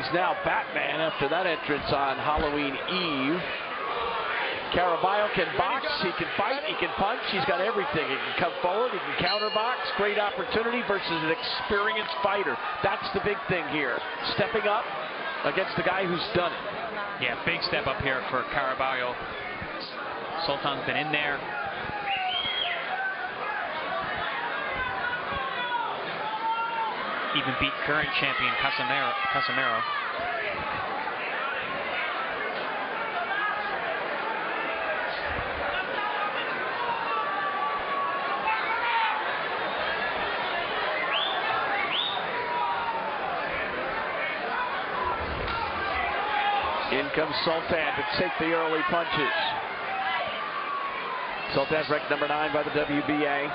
He's now Batman after that entrance on Halloween Eve. CARABALLO can box, he can fight, he can punch, he's got everything. He can come forward, he can counterbox. Great opportunity versus an experienced fighter. That's the big thing here. Stepping up against the guy who's done it. Yeah, big step up here for CARABALLO. Sultan's been in there. Even beat current champion Casimero. In comes Sultan to take the early punches. Sultan's ranked number 9 by the WBA.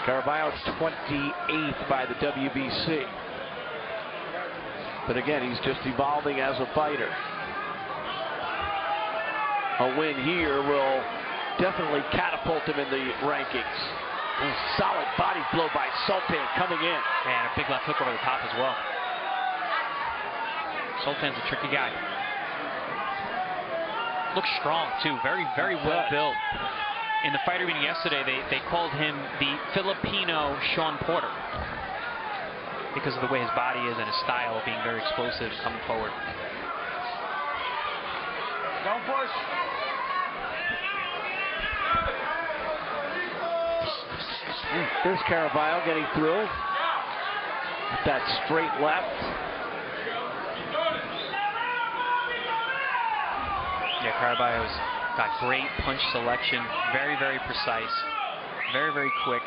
CARABALLO 28th by the WBC. But again, he's just evolving as a fighter. A win here will definitely catapult him in the rankings. A solid body blow by Sultan coming in. And a big left hook over the top as well. Sultan's a tricky guy. Looks strong too, very well built. In the fighter meeting yesterday, they called him the Filipino Sean Porter because of the way his body is and his style of being very explosive coming forward. Don't push. There's CARABALLO getting through. With that straight left. Yeah, CARABALLO's got great punch selection, very precise, very quick.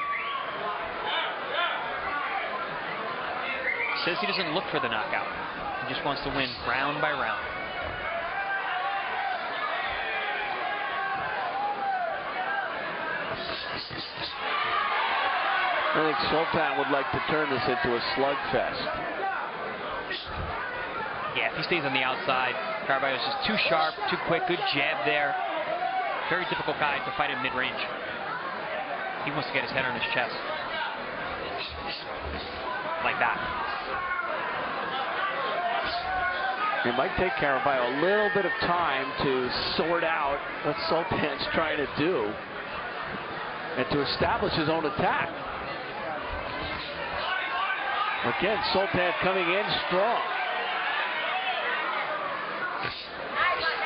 Says he doesn't look for the knockout. He just wants to win round by round. I think Sultan would like to turn this into a slugfest. Yeah, if he stays on the outside, CARABALLO's just too sharp, too quick, good jab there. Very difficult guy to fight in mid-range. He wants to get his head on his chest. Like that. It might take CARABALLO a little bit of time to sort out what Sultan's trying to do and to establish his own attack. Again, Sultan coming in strong.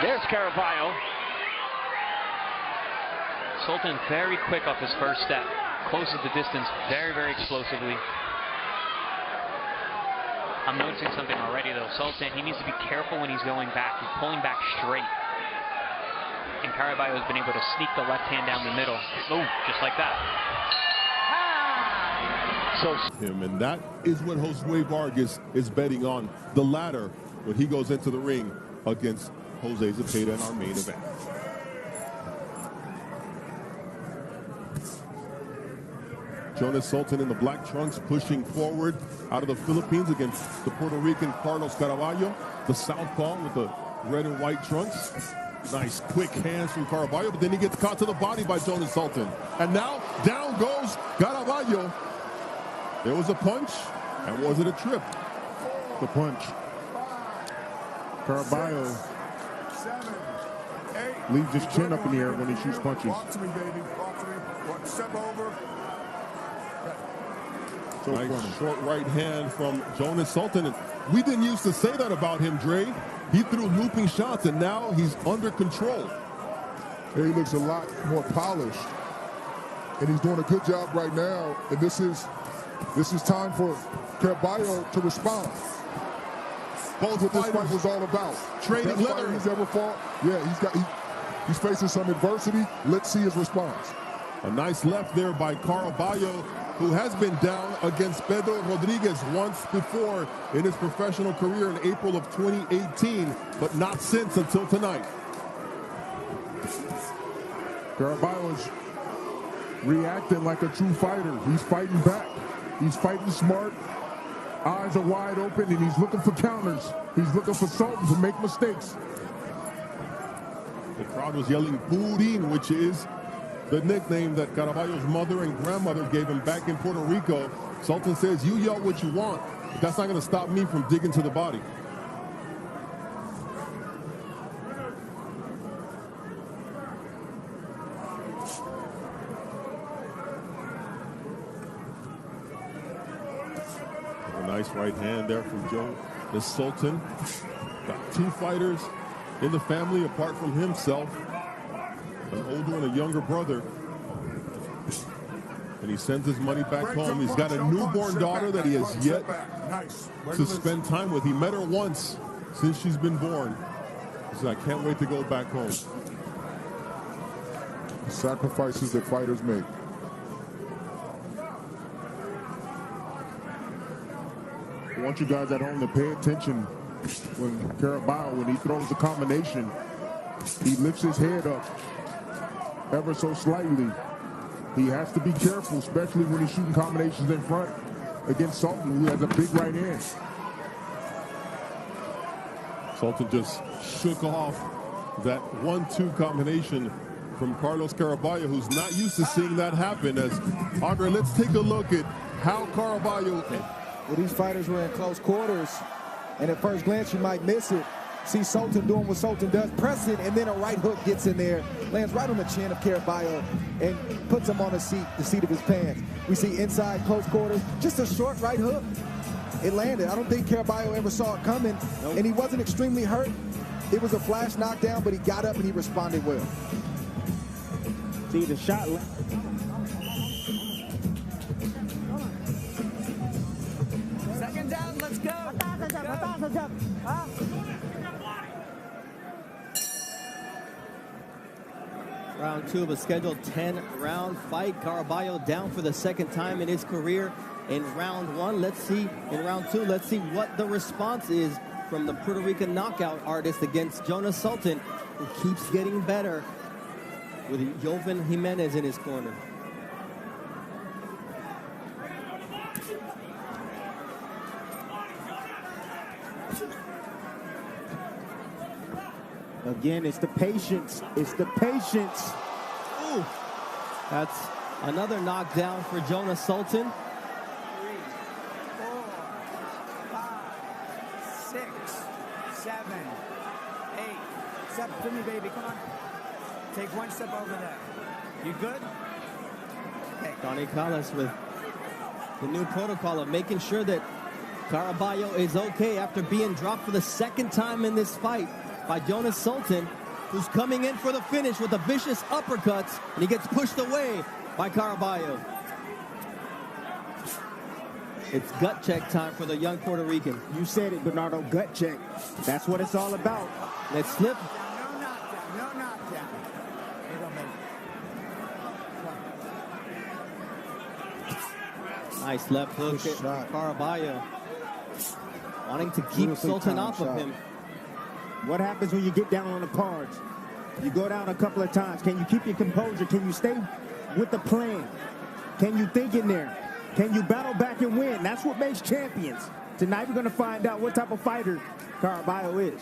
There's CARABALLO. Sultan very quick off his first step. Closes the distance very explosively. I'm noticing something already though. Sultan, he needs to be careful when he's going back. He's pulling back straight. And CARABALLO has been able to sneak the left hand down the middle. Oh, just like that. And that is what Josue Vargas is betting on, the latter, when he goes into the ring against Jose Zepeda in our main event. Jonas Sultan in the black trunks pushing forward out of the Philippines against the Puerto Rican Carlos Caraballo, the southpaw with the red and white trunks. Nice quick hands from Caraballo, but then he gets caught to the body by Jonas Sultan. And now down goes Caraballo. There was a punch, and was it a trip? The punch. Caraballo leaves his chin up in the air when he shoots punches. So nice short right hand from Jonas Sultan. And we didn't used to say that about him, Dre. He threw looping shots, and now he's under control. He looks a lot more polished, and he's doing a good job right now. And this is time for Caraballo to respond. That's what this fight was all about. Trading leather. He's ever fought. Yeah, he's facing some adversity. Let's see his response. A nice left there by Caraballo, who has been down against Pedro Rodriguez once before in his professional career in April of 2018, but not since until tonight. Caraballo's reacting like a true fighter. He's fighting back. He's fighting smart. Eyes are wide open, and he's looking for counters. He's looking for Sultan to make mistakes. The crowd was yelling Purin, which is the nickname that Caraballo's mother and grandmother gave him back in Puerto Rico. Sultan says, you yell what you want, But that's not going to stop me from digging to the body. A nice right hand there from Jonas Sultan. Got 2 fighters in the family apart from himself. An older and a younger brother. And he sends his money back home. He's got a newborn daughter that he has yet to spend time with. He met her once since she's been born. He said, I can't wait to go back home. Sacrifices that fighters make. I want you guys at home to pay attention when CARABALLO, when he throws the combination, he lifts his head up ever so slightly. He has to be careful, especially when he's shooting combinations in front against Sultan, who has a big right hand. Sultan just shook off that 1-2 combination from Carlos CARABALLO, who's not used to seeing that happen. As Andre, let's take a look at how CARABALLO. Well, these fighters were in close quarters, and at first glance you might miss it. See Sultan doing what Sultan does, pressing, and then a right hook gets in there, lands right on the chin of CARABALLO, and puts him on the seat of his pants. We see inside close quarters, just a short right hook. It landed. I don't think CARABALLO ever saw it coming, and he wasn't extremely hurt. It was a flash knockdown, but he got up and he responded well. See the shot. Second down, let's go. Round 2 of a scheduled 10-round fight. CARABALLO down for the second time in his career in round 1. Let's see, in round 2, let's see what the response is from the Puerto Rican knockout artist against Jonas Sultan, who keeps getting better with Jovan Jimenez in his corner. Again, it's the patience. It's the patience. Ooh. That's another knockdown for Jonas Sultan. 3, 4, 5, 6, 7, 8. Step to me, baby. Come on. Take one step over there. You good? Okay. Donnie Callis with the new protocol of making sure that CARABALLO is okay after being dropped for the second time in this fight by Jonas Sultan, who's coming in for the finish with the vicious uppercuts, and he gets pushed away by CARABALLO. It's gut check time for the young Puerto Rican. You said it, Bernardo, gut check. That's what it's all about. Let's slip. No knockdown. No knockdown. Here you go, baby. Nice left hook. Good shot. CARABALLO wanting to keep Sultan off of him. What happens when you get down on the cards? You go down a couple of times. Can you keep your composure? Can you stay with the plan? Can you think in there? Can you battle back and win? That's what makes champions. Tonight we're going to find out what type of fighter CARABALLO is.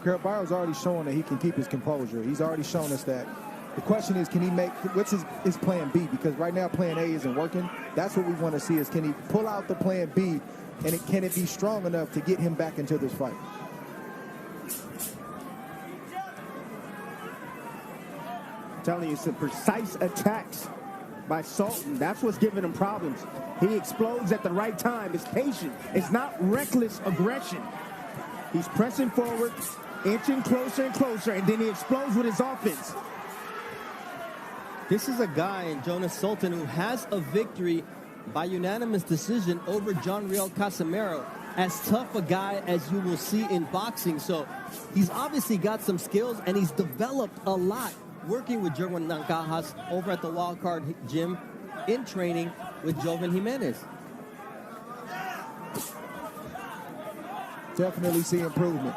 CARABALLO's already shown that he can keep his composure. He's already shown us that. The question is, can he make, what's his plan B? Because right now plan A isn't working. That's what we want to see, is can he pull out the plan B, and can it be strong enough to get him back into this fight? I'm telling you, some precise attacks by Sultan. That's what's giving him problems. He explodes at the right time. It's patient. It's not reckless aggression. He's pressing forward, inching closer and closer, and then he explodes with his offense. This is a guy in Jonas Sultan who has a victory by unanimous decision over John Riel Casimero. As tough a guy as you will see in boxing. So he's obviously got some skills, and he's developed a lot working with Jerwin Nancajas over at the Wildcard Gym in training with Jovan Jimenez. Definitely see improvement.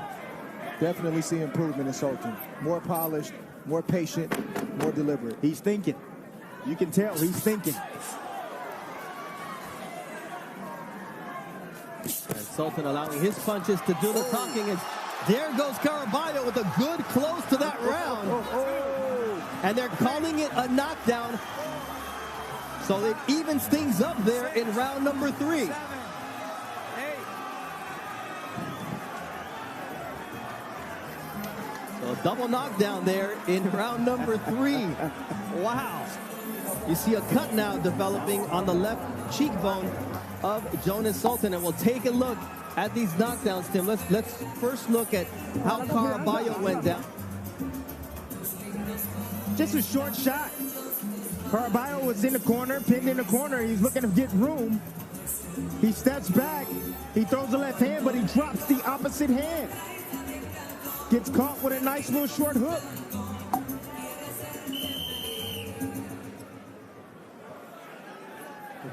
Definitely see improvement in Sultan. More polished, more patient, more deliberate. He's thinking. You can tell he's thinking. And Sultan allowing his punches to do the talking. And there goes CARABALLO with a good close to that round. And they're calling it a knockdown. So it evens things up there in round number 3. 7, 8. So a double knockdown there in round number 3. Wow. You see a cut now developing on the left cheekbone of Jonas Sultan, and we'll take a look at these knockdowns, Tim. Let's first look at how Caraballo went down. Just a short shot. Caraballo was in the corner, pinned in the corner. He's looking to get room. He steps back. He throws the left hand, but he drops the opposite hand. Gets caught with a nice little short hook.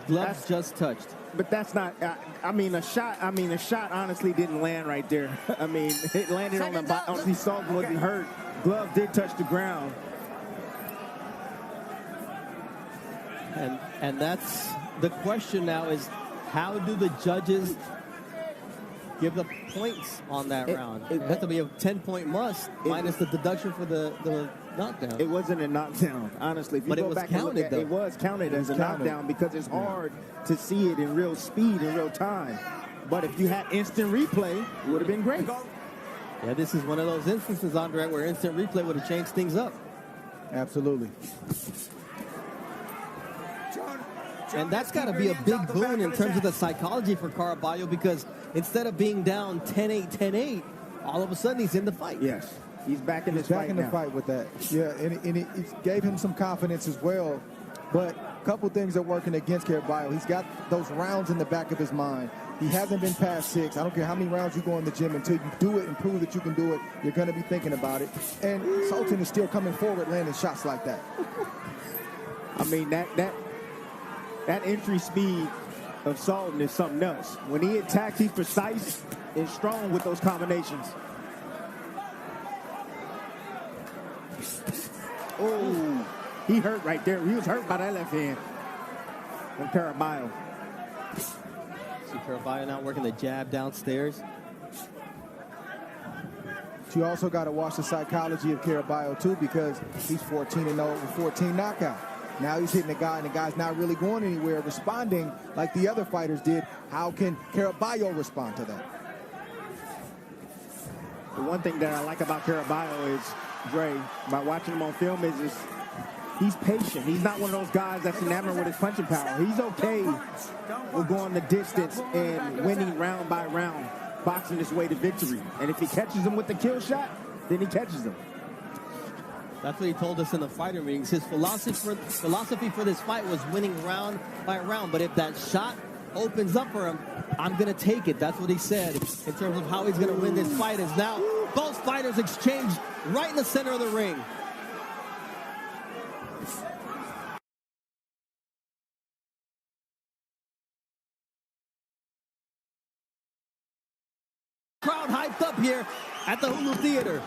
Gloves just touched. But that's not, a shot honestly didn't land right there. I mean, it landed on the bottom. He Sultan wasn't hurt. Glove did touch the ground. And that's the question now, is how do the judges give the points on that round? It has to be a 10-point must, minus the deduction for the knockdown. It wasn't a knockdown, honestly. If you go back and look at it, it was counted as a knockdown because it's hard to see it in real speed, in real time. But if you had instant replay, it would have been great. Yeah, this is one of those instances, Andre, where instant replay would have changed things up. Absolutely. And that's got to be a big boon in terms of the psychology for Caraballo, because instead of being down 10-8, 10-8, all of a sudden he's in the fight. Yes, he's back in this fight now. Back in the fight with that. Yeah, and it gave him some confidence as well. But a couple things are working against Caraballo. He's got those rounds in the back of his mind. He hasn't been past 6. I don't care how many rounds you go in the gym, until you do it and prove that you can do it, you're going to be thinking about it. And Sultan is still coming forward, landing shots like that. I mean, that entry speed of Sultan is something else. When he attacks, he's precise and strong with those combinations. Oh, he hurt right there. He was hurt by that left hand from Caraballo. See Caraballo now working the jab downstairs. But you also got to watch the psychology of Caraballo too, because he's 14-0 with 14 knockouts. Now he's hitting the guy, and the guy's not really going anywhere, responding like the other fighters did. How can Caraballo respond to that? The one thing that I like about Caraballo is, Dre, by watching him on film, is he's patient. He's not one of those guys that's enamored with his punching power. He's okay with going the distance and winning round by round, boxing his way to victory. And if he catches him with the kill shot, then he catches him. That's what he told us in the fighter meetings. His philosophy for this fight was winning round by round. But if that shot opens up for him, I'm going to take it. That's what he said in terms of how he's going to win this fight. Is now both fighters exchange right in the center of the ring. Crowd hyped up here at the Hulu Theater.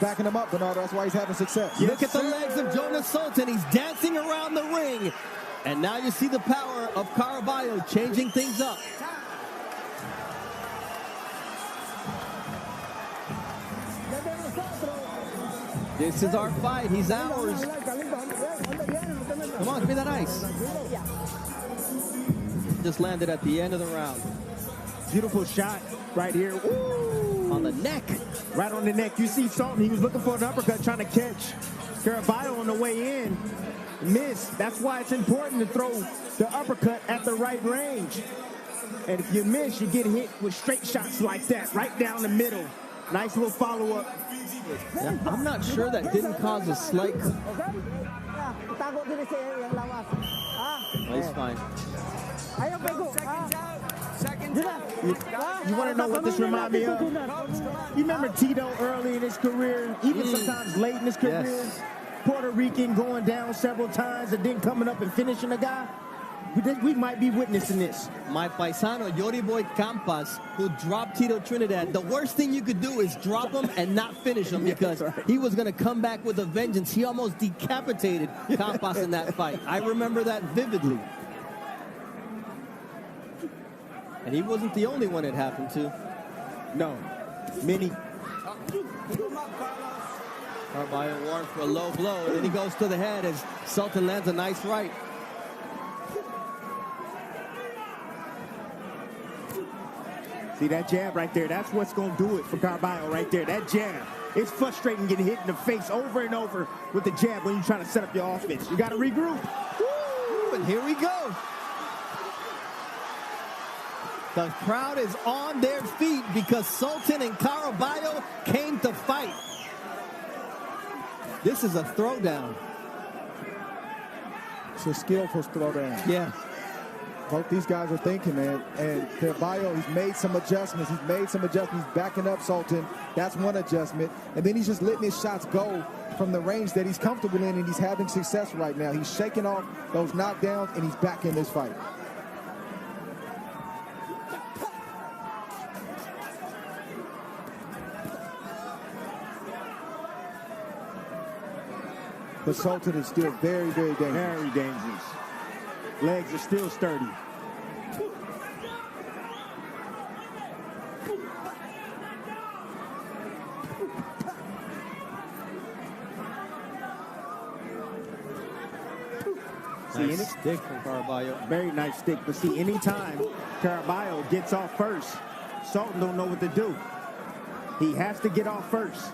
Backing him up, Bernardo. That's why he's having success. Yes, look at the legs of Jonas Sultan. He's dancing around the ring. And now you see the power of Caraballo changing things up. This is our fight. He's ours. Come on, give me that ice. Just landed at the end of the round. Beautiful shot right here. Ooh. On the neck. Right on the neck. You see Sultan, he was looking for an uppercut, trying to catch Caraballo on the way in. Missed. That's why it's important to throw the uppercut at the right range. And if you miss, you get hit with straight shots like that, right down the middle. Nice little follow-up. Yeah, I'm not sure that didn't cause a slight... Oh, he's fine. You want to know what this reminds me of? You remember Tito early in his career, even sometimes late in his career? Yes. Puerto Rican going down several times and then coming up and finishing a guy? We might be witnessing this. My paisano, Yori Boy Campas, who dropped Tito Trinidad. The worst thing you could do is drop him and not finish him, because he was going to come back with a vengeance. He almost decapitated Campas in that fight. I remember that vividly. And he wasn't the only one it happened to. No, many. Caraballo warned for a low blow, and then he goes to the head as Sultan lands a nice right. See that jab right there? That's what's going to do it for Caraballo right there. That jab. It's frustrating getting hit in the face over and over with the jab when you're trying to set up your offense. You got to regroup. Woo, and here we go. The crowd is on their feet because Sultan and Caraballo came to fight. This is a throwdown. It's a skillful throwdown. Yeah. Both these guys are thinking, man. And Caraballo, he's made some adjustments. He's backing up Sultan. That's one adjustment. And then he's just letting his shots go from the range that he's comfortable in, and he's having success right now. He's shaking off those knockdowns, and he's back in this fight. But Sultan is still very, very dangerous. Very dangerous. Legs are still sturdy. Nice stick from Caraballo. Very nice stick. But see, anytime Caraballo gets off first, Sultan don't know what to do. He has to get off first.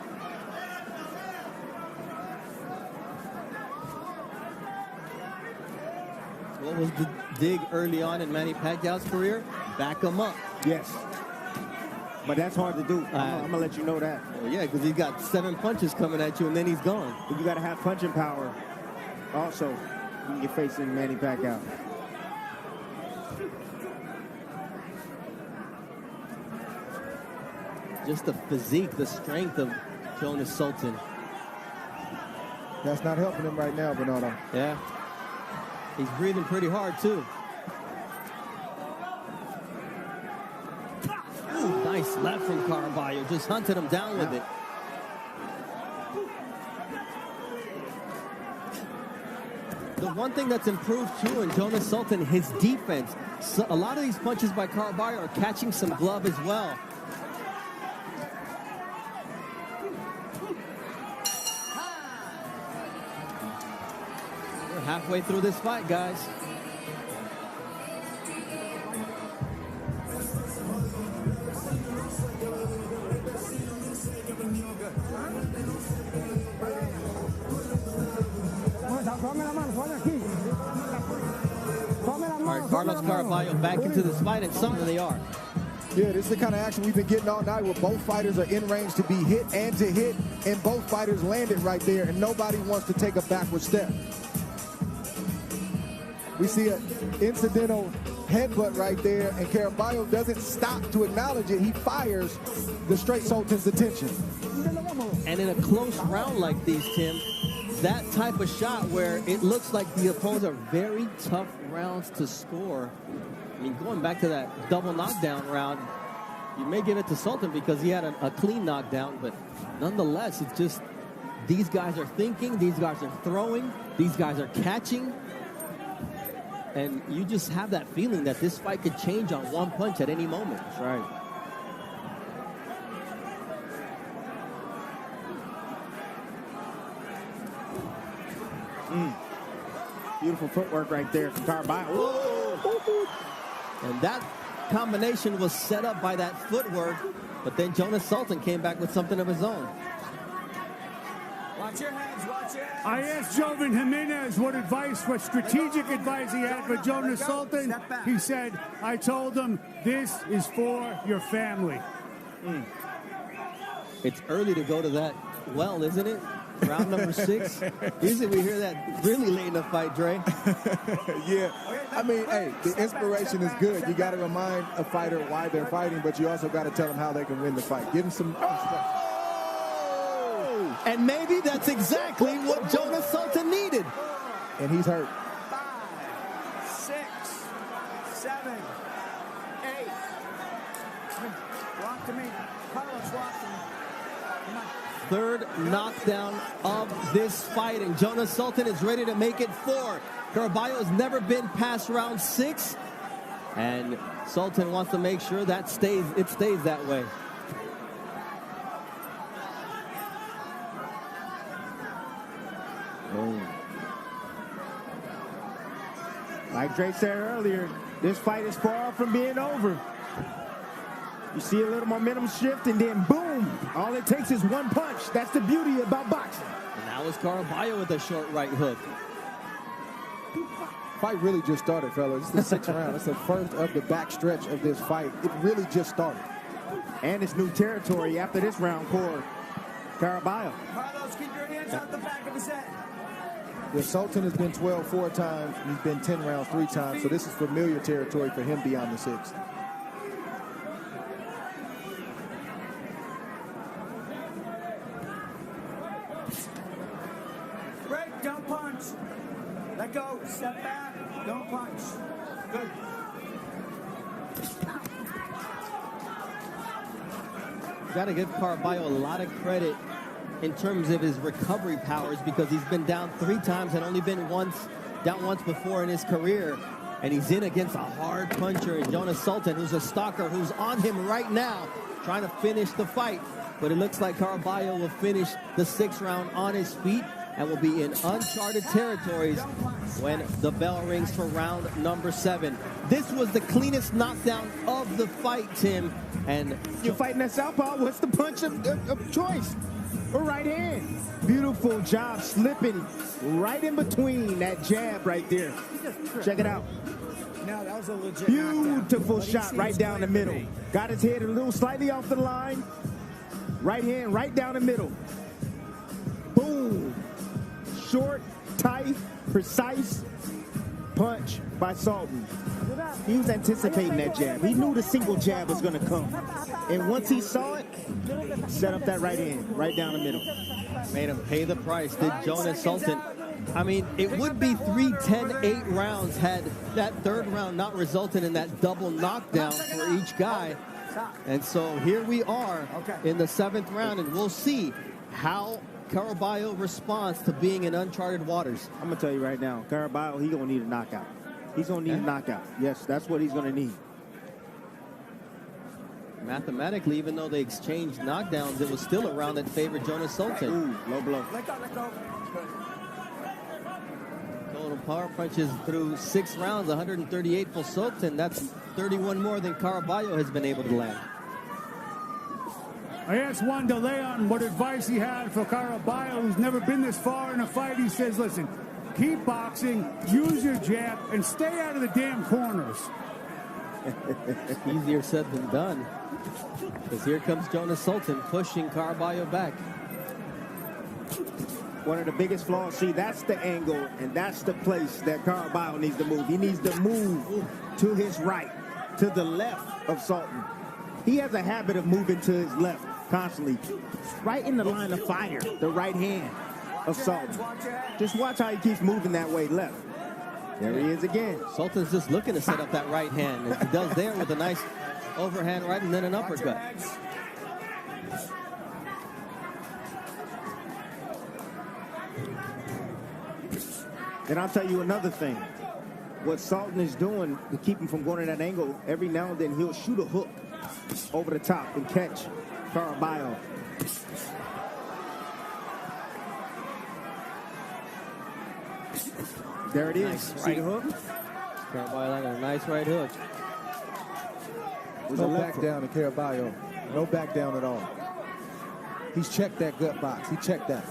What was the dig early on in Manny Pacquiao's career? Back him up. Yes. But that's hard to do. I'm going to let you know that. Well, yeah, because he's got 7 punches coming at you, and then he's gone. But you got to have punching power also when you're facing Manny Pacquiao. Just the physique, the strength of Jonas Sultan. That's not helping him right now, Bernardo. Yeah. He's breathing pretty hard, too. Ooh, nice left from Caraballo. Just hunted him down with it. The one thing that's improved, too, in Jonas Sultan, his defense. So a lot of these punches by Caraballo are catching some glove as well. Halfway through this fight, guys. All right, Carlos Caraballo back into this fight, and something they are. Yeah, this is the kind of action we've been getting all night where both fighters are in range to be hit and to hit, and both fighters landed right there, and nobody wants to take a backward step. We see an incidental headbutt right there, and Caraballo doesn't stop to acknowledge it. He fires the straight Sultan's attention. And in a close round like these, Tim, that type of shot where it looks like the opponents are very tough rounds to score. I mean, going back to that double knockdown round, you may give it to Sultan because he had a clean knockdown, but nonetheless, it's just these guys are thinking, these guys are throwing, these guys are catching. And you just have that feeling that this fight could change on one punch at any moment. That's right. Beautiful footwork right there from Caraballo. And that combination was set up by that footwork, but then Jonas Sultan came back with something of his own. Watch your hands, watch your hands. I asked Joven Jimenez what strategic advice he had for Jonas Sultan. He said, I told him, this is for your family. It's early to go to that well, isn't it? Round number 6. Usually we hear that really late in the fight, Dre. Yeah, I mean, hey, the inspiration is good. You got to remind a fighter why they're fighting, but you also got to tell them how they can win the fight. Give them some... And maybe that's exactly what Jonas Sultan needed. And he's hurt. 5, 6, 7, 8. Walk to me. Carlos, walk to me. Come on. Third knockdown of this fight, and Jonas Sultan is ready to make it 4. Caraballo has never been past round 6, and Sultan wants to make sure that it stays that way. Like Dre said earlier, this fight is far from being over. You see a little momentum shift, and then boom! All it takes is one punch. That's the beauty about boxing. And now it's CARABALLO with a short right hook. Fight really just started, fellas. It's the sixth round. It's the first of the back stretch of this fight. It really just started. And it's new territory after this round for CARABALLO. Carlos, keep your hands out the back of his head. The Sultan has been 12 4 times. He's been 10 rounds 3 times. So this is familiar territory for him beyond the sixth. Break, don't punch. Let go, step back, don't punch. Good. Got to give CARABALLO a lot of credit in terms of his recovery powers, because he's been down 3 times and only been down once before in his career. And he's in against a hard puncher in Jonas Sultan, who's a stalker, who's on him right now, trying to finish the fight. But it looks like CARABALLO will finish the 6th round on his feet and will be in uncharted territories when the bell rings for round number 7. This was the cleanest knockdown of the fight, Tim. And you're fighting that southpaw. What's the punch of choice? A right hand. Beautiful job slipping right in between that jab right there. Check it out. No, that was a legit beautiful shot right down the middle. Got his head a little slightly off the line. Right hand right down the middle. Boom. Short, tight, precise punch by Sultan. He was anticipating that jab. He knew the single jab was going to come. And once he saw it, set up that right hand, right down the middle. Made him pay the price, did Jonas Sultan. I mean, it would be 3-10-8 rounds had that 3rd round not resulted in that double knockdown for each guy. And so here we are in the 7th round, and we'll see how CARABALLO responds to being in uncharted waters. I'm going to tell you right now, CARABALLO, he's going to need a knockout. He's going to need a knockout. Yes, that's what he's going to need. Mathematically, even though they exchanged knockdowns, it was still a round that favored Jonas Sultan. Ooh, low blow. Let go. Total power punches through 6 rounds, 138 for Sultan. That's 31 more than CARABALLO has been able to land. I asked Juan de Leon what advice he had for CARABALLO, who's never been this far in a fight. He says, listen, keep boxing, use your jab, and stay out of the damn corners. Easier said than done. Because here comes Jonas Sultan pushing CARABALLO back. One of the biggest flaws, see, that's the angle, and that's the place that CARABALLO needs to move. He needs to move to his right, to the left of Sultan. He has a habit of moving to his left constantly. Right in the line of fire, the right hand of Sultan. Just watch how he keeps moving that way left. There he is again. Sultan's just looking to set up that right hand. And he does there with a nice overhand right and then an uppercut. And I'll tell you another thing. What Sultan is doing to keep him from going to that angle, every now and then he'll shoot a hook over the top and catch CARABALLO. There it is. Nice See the hook? CARABALLO got a nice right hook. No back down to CARABALLO. No back down at all. He's checked that gut box. He checked that.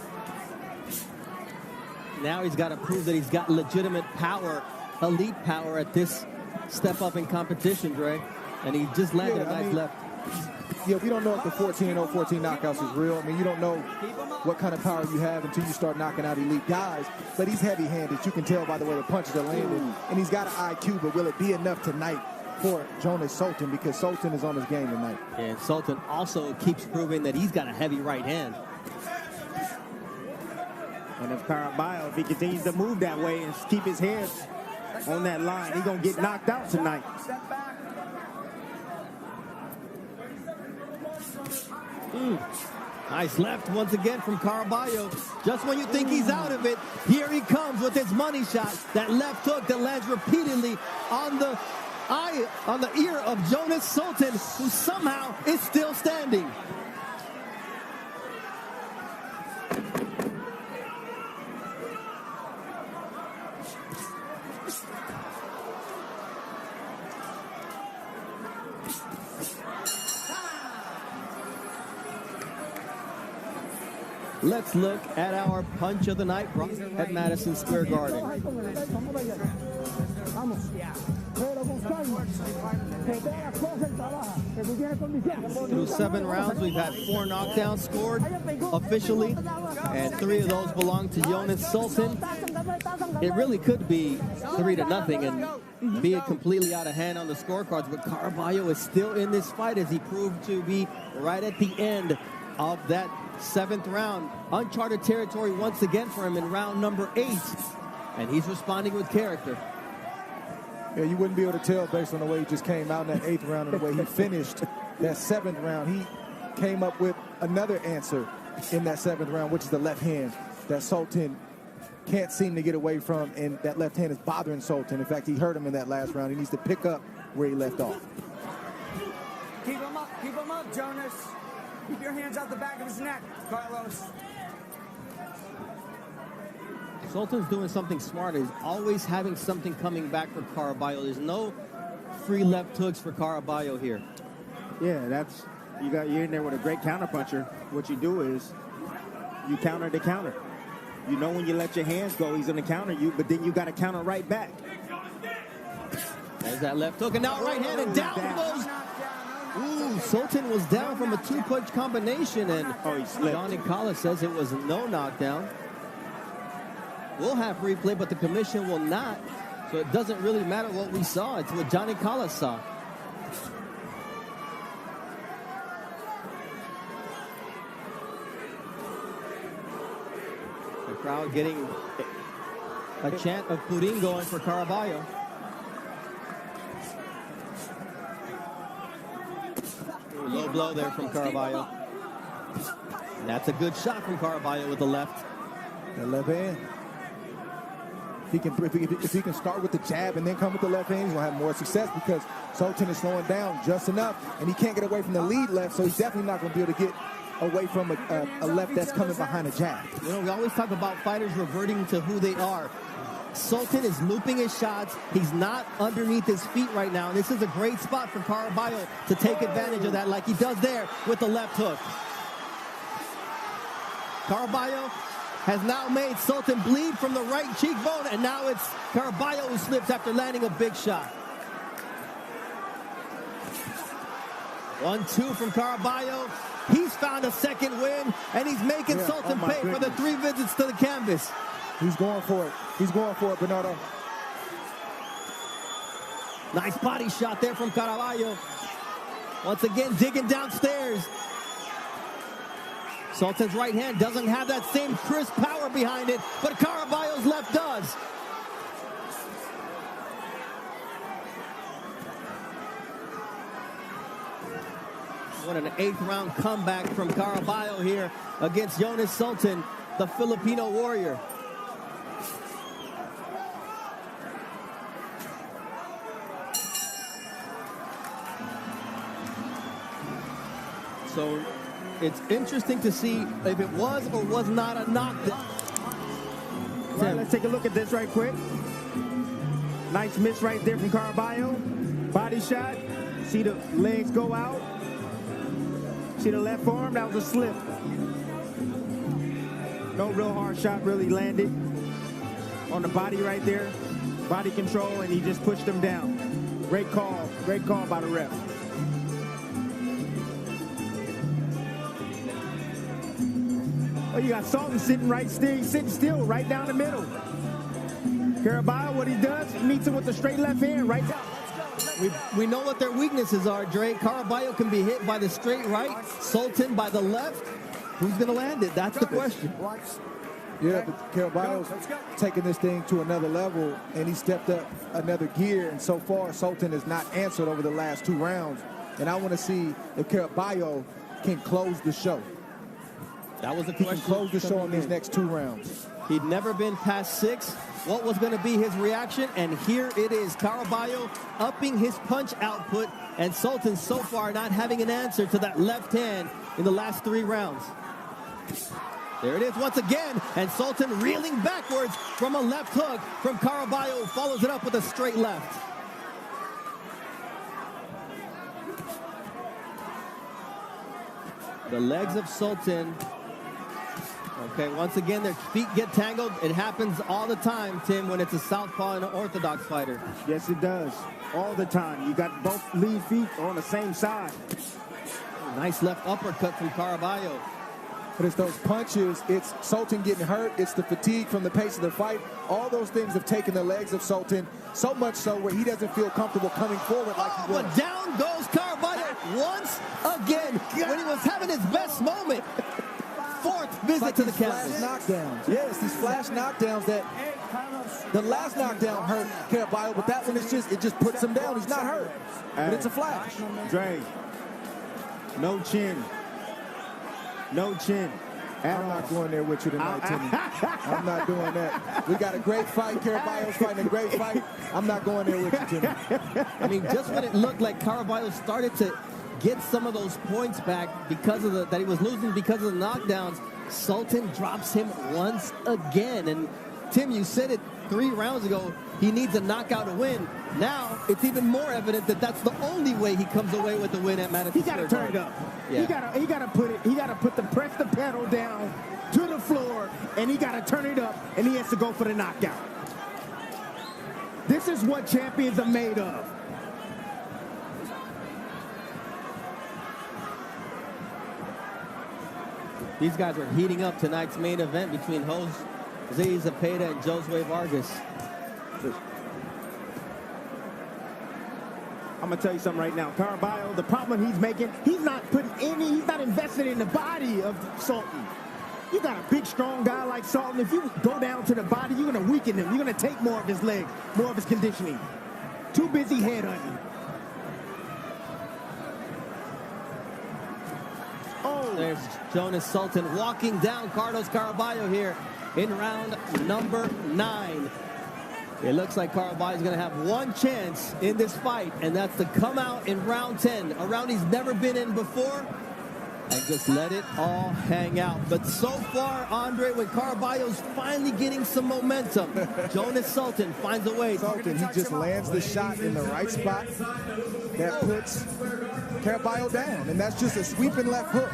Now he's got to prove that he's got legitimate power, elite power at this step up in competition, Dre. And he just landed a nice left. Yeah, we don't know if the 14-0, 14 knockouts is real. I mean, you don't know what kind of power you have until you start knocking out elite guys. But he's heavy-handed. You can tell by the way the punches are landing. And he's got an IQ, but will it be enough tonight for Jonas Sultan? Because Sultan is on his game tonight. And Sultan also keeps proving that he's got a heavy right hand. And if CARABALLO, if he continues to move that way and keep his head on that line, he's going to get knocked out tonight. Nice left once again from CARABALLO. Just when you think he's out of it, here he comes with his money shot. That left hook that lands repeatedly on the eye, on the ear of Jonas Sultan, who somehow is still standing. Let's look at our punch of the night at Madison Square Garden. Through 7 rounds, we've had 4 knockdowns scored officially, and 3 of those belong to Jonas Sultan. It really could be 3-0 and be it completely out of hand on the scorecards, but Caraballo is still in this fight as he proved to be right at the end of that 7th round. Uncharted territory once again for him in round number 8, and he's responding with character. Yeah, you wouldn't be able to tell based on the way he just came out in that 8th round and the way he finished that 7th round. He came up with another answer in that 7th round, which is the left hand that Sultan can't seem to get away from, and that left hand is bothering Sultan. In fact, he hurt him in that last round. He needs to pick up where he left off. Keep him up, Jonas. Keep your hands out the back of his neck, Carlos. Sultan's doing something smart. He's always having something coming back for Caraballo. There's no free left hooks for Caraballo here. Yeah, you're in there with a great counterpuncher. What you do is you counter the counter. You know when you let your hands go, he's going to counter you, but then you got to counter right back. There's that left hook, and now right hand, and down goes. Ooh, Sultan was down from a 2-punch combination, and Johnny Collis says it was no knockdown. We'll have replay, but the commission will not, so it doesn't really matter what we saw. It's what Johnny Collis saw. The crowd getting a chant of Purin going for Caraballo. Low blow there from Caraballo. And that's a good shot from Caraballo with the left. The left hand. If he can start with the jab and then come with the left hand, he's going to have more success because Sultan is slowing down just enough, and he can't get away from the lead left, so he's definitely not going to be able to get away from a left that's coming behind a jab. You know, we always talk about fighters reverting to who they are. Sultan is looping his shots. He's not underneath his feet right now, and this is a great spot for Caraballo to take advantage of that like he does there with the left hook. Caraballo has now made Sultan bleed from the right cheekbone, and now it's Caraballo who slips after landing a big shot. 1-2 from Caraballo. He's found a second win, and he's making Sultan pay for the 3 visits to the canvas. He's going for it. He's going for it, Bernardo. Nice body shot there from Caraballo. Once again, digging downstairs. Sultan's right hand doesn't have that same crisp power behind it, but Caraballo's left does. What an 8th round comeback from Caraballo here against Jonas Sultan, the Filipino warrior. So it's interesting to see if it was or was not a knockdown. Right, let's take a look at this right quick. Nice miss right there from Caraballo. Body shot. See the legs go out. See the left arm? That was a slip. No real hard shot really landed on the body right there. Body control, and he just pushed him down. Great call by the ref. Oh, you got Sultan sitting still right down the middle. Caraballo, what he does, he meets him with a straight left hand right down. We know what their weaknesses are, Dre. Caraballo can be hit by the straight right, Sultan by the left. Who's going to land it? That's the question. Yeah, but Caraballo's taking this thing to another level, and he stepped up another gear, and so far Sultan has not answered over the last 2 rounds. And I want to see if Caraballo can close the show. That was a question. question. He can close the show in these next 2 rounds. He'd never been past 6. What was going to be his reaction? And here it is. Caraballo upping his punch output, and Sultan so far not having an answer to that left hand in the last 3 rounds. There it is once again, and Sultan reeling backwards from a left hook from Caraballo, who follows it up with a straight left. The legs of Sultan Okay, once again, their feet get tangled. It happens all the time, Tim, when it's a southpaw and an orthodox fighter. Yes, it does. All the time. You got both lead feet on the same side. Nice left uppercut from Caraballo. But it's those punches, it's Sultan getting hurt, it's the fatigue from the pace of the fight. All those things have taken the legs of Sultan, so much so where he doesn't feel comfortable coming forward like he was. But down goes Caraballo once again when he was having his best moment. Fourth visit like to the flash canvas. knockdowns. Yes, these flash knockdowns that the last knockdown hurt Caraballo, but that one is it just puts him down. He's not hurt, but it's a flash. Dre, no chin. No chin. I'm not going there with you tonight, Timmy. I'm not doing that. We got a great fight. Caraballo's fighting a great fight. I'm not going there with you, Timmy. I mean, just when it looked like Caraballo started to get some of those points back because of that he was losing because of the knockdowns, Sultan drops him once again. And Tim, you said it 3 rounds ago, he needs a knockout to win. Now it's even more evident that that's the only way he comes away with the win at Madison. He got to turn it up. Yeah. He got to press the pedal down to the floor, and he got to turn it up, and he has to go for the knockout. This is what champions are made of. These guys are heating up tonight's main event between Jose Zepeda and Josue Vargas. I'm gonna tell you something right now. Caraballo, the problem he's making, he's not invested in the body of Sultan. You got a big, strong guy like Sultan. If you go down to the body, you're gonna weaken him. You're gonna take more of his legs, more of his conditioning. Too busy headhunting. There's Jonas Sultan walking down Carlos Caraballo here in round number 9. It looks like Caraballo is going to have one chance in this fight, and that's to come out in round 10, a round he's never been in before, and just let it all hang out. But so far, Andre, when Caraballo's finally getting some momentum, Jonas Sultan finds a way. Sultan, he just lands the shot in the right spot that puts Caraballo down, and that's just a sweeping left hook.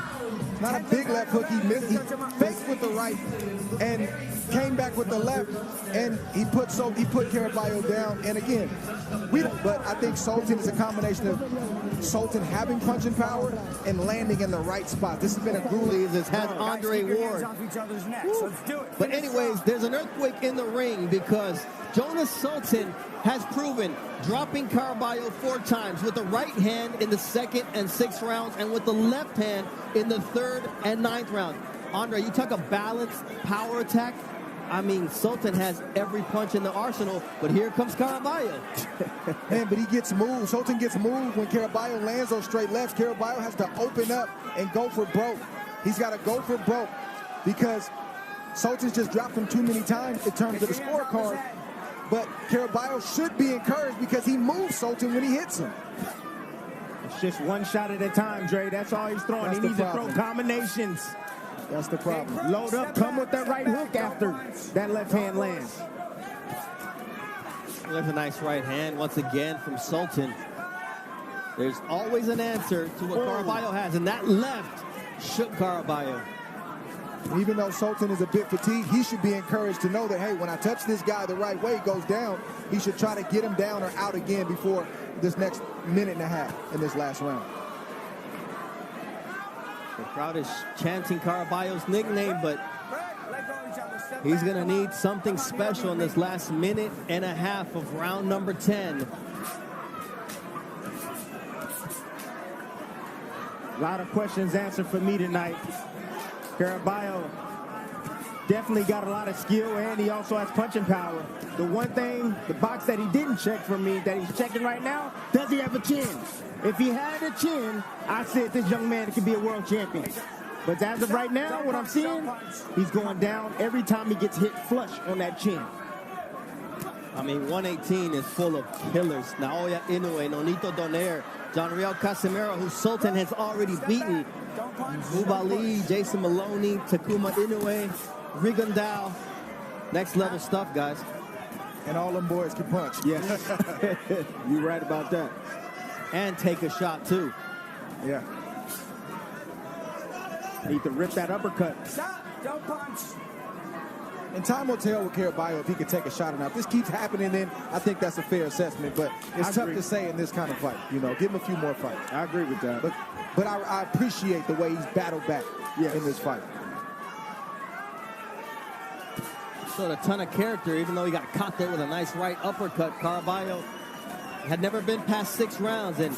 Not a big left hook. He missed. He faked with the right and came back with the left, and he put Caraballo down. And again, but I think Sultan is a combination of Sultan having punching power and landing in the right spot. This has been a grueling. This has Andre Ward. But anyways, there's an earthquake in the ring because Jonas Sultan has proven dropping Caraballo 4 times with the right hand in the 2nd and 6th rounds and with the left hand in the 3rd and 9th round. Andre, you talk a balanced power attack. I mean, Sultan has every punch in the arsenal, but here comes Caraballo. Man, but he gets moved. Sultan gets moved when Caraballo lands those straight lefts. Caraballo has to open up and go for broke. He's got to go for broke because Sultan's just dropped him too many times in terms of the scorecard. But Caraballo should be encouraged because he moves Sultan when he hits him. It's just one shot at a time, Dre. That's all he's throwing. He needs to throw combinations. That's the problem. Load up, come with that right hook after that left hand lands. There's a nice right hand once again from Sultan. There's always an answer to what Caraballo has, and that left shook Caraballo. Even though Sultan is a bit fatigued, he should be encouraged to know that, hey, when I touch this guy the right way, he goes down. He should try to get him down or out again before this next minute and a half in this last round. The crowd is chanting Caraballo's nickname, but he's going to need something special in this last minute and a half of round number 10. A lot of questions answered for me tonight. Caraballo definitely got a lot of skill, and he also has punching power. The one thing, the box that he didn't check for me, that he's checking right now, does he have a chin? If he had a chin, I said this young man could be a world champion. But as of right now, what I'm seeing, he's going down every time he gets hit flush on that chin. I mean, 118 is full of killers. Naoya Inoue, Nonito Donaire, John Riel Casimero, who Sultan has already beaten. Ubali, Jason Maloney, Takuma Inoue, Rigondao. Next level stuff, guys. And all them boys can punch. Yes. You're right about that. And take a shot, too. Yeah. Need to rip that uppercut. Don't punch. And time will tell with Caraballo if he can take a shot or not. If this keeps happening, then I think that's a fair assessment. But it's tough to say in this kind of fight. You know, give him a few more fights. I agree with that. But I appreciate the way he's battled back in this fight. Showed a ton of character, even though he got caught there with a nice right uppercut. Caraballo had never been past 6 rounds, and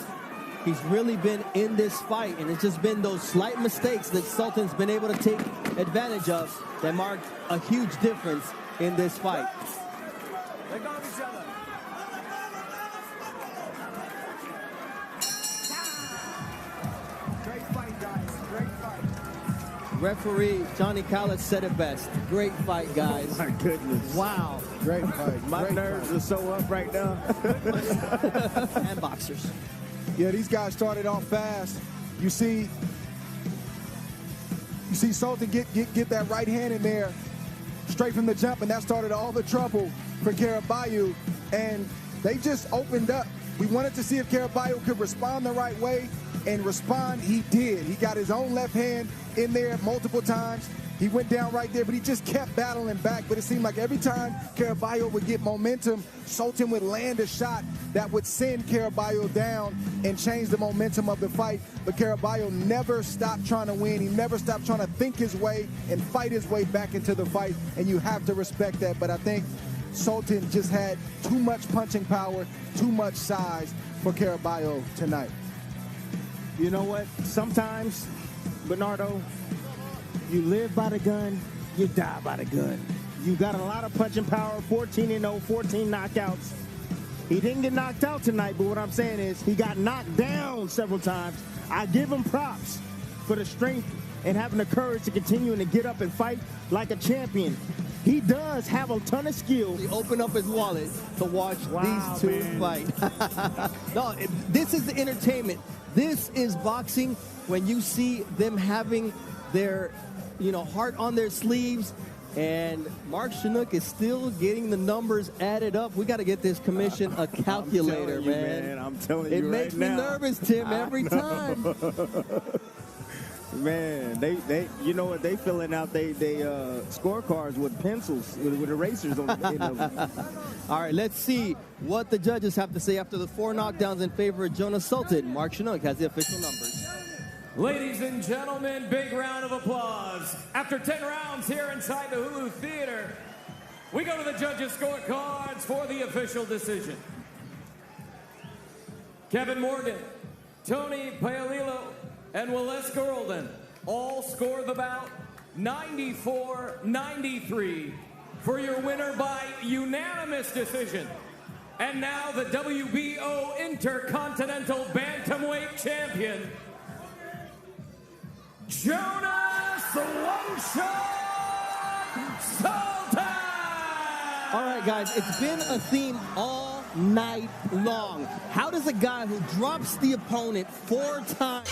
he's really been in this fight. And it's just been those slight mistakes that Sultan's been able to take advantage of that marked a huge difference in this fight. They go at each other. Great fight, guys. Great fight. Referee Johnny Collins said it best. Great fight, guys. Oh my goodness. Wow. Great fight. My Great nerves fight. are so up right now. And boxers. Yeah, these guys started off fast. You see Sultan get that right hand in there straight from the jump, and that started all the trouble for Caraballo. And they just opened up. We wanted to see if Caraballo could respond the right way, and respond he did. He got his own left hand in there multiple times. He went down right there, but he just kept battling back. But it seemed like every time Caraballo would get momentum, Sultan would land a shot that would send Caraballo down and change the momentum of the fight. But Caraballo never stopped trying to win. He never stopped trying to think his way and fight his way back into the fight. And you have to respect that. But I think Sultan just had too much punching power, too much size for Caraballo tonight. You know what? Sometimes, Bernardo, you live by the gun, you die by the gun. You got a lot of punching power, 14-0, 14 knockouts. He didn't get knocked out tonight, but what I'm saying is he got knocked down several times. I give him props for the strength and having the courage to continue and to get up and fight like a champion. He does have a ton of skill. He opened up his wallet to watch these two fight. No, this is the entertainment. This is boxing when you see them having their, heart on their sleeves. And Mark Chinook is still getting the numbers added up. We got to get this commission a calculator, man. I'm telling you, it makes me nervous, Tim, every time. Man, they you know what, they filling out they scorecards with pencils, with erasers on the end of them. All right, let's see what the judges have to say after the 4 knockdowns in favor of Jonas Sultan. Mark Chinook has the official numbers. Ladies and gentlemen, big round of applause. After 10 rounds here inside the Hulu Theater, we go to the judges' scorecards for the official decision. Kevin Morgan, Tony Paolillo, and Welles Geralden all score the bout 94-93 for your winner by unanimous decision. And now the WBO Intercontinental Bantamweight Champion, Jonas SULTAN! All right, guys, it's been a theme all night long. How does a guy who drops the opponent 4 times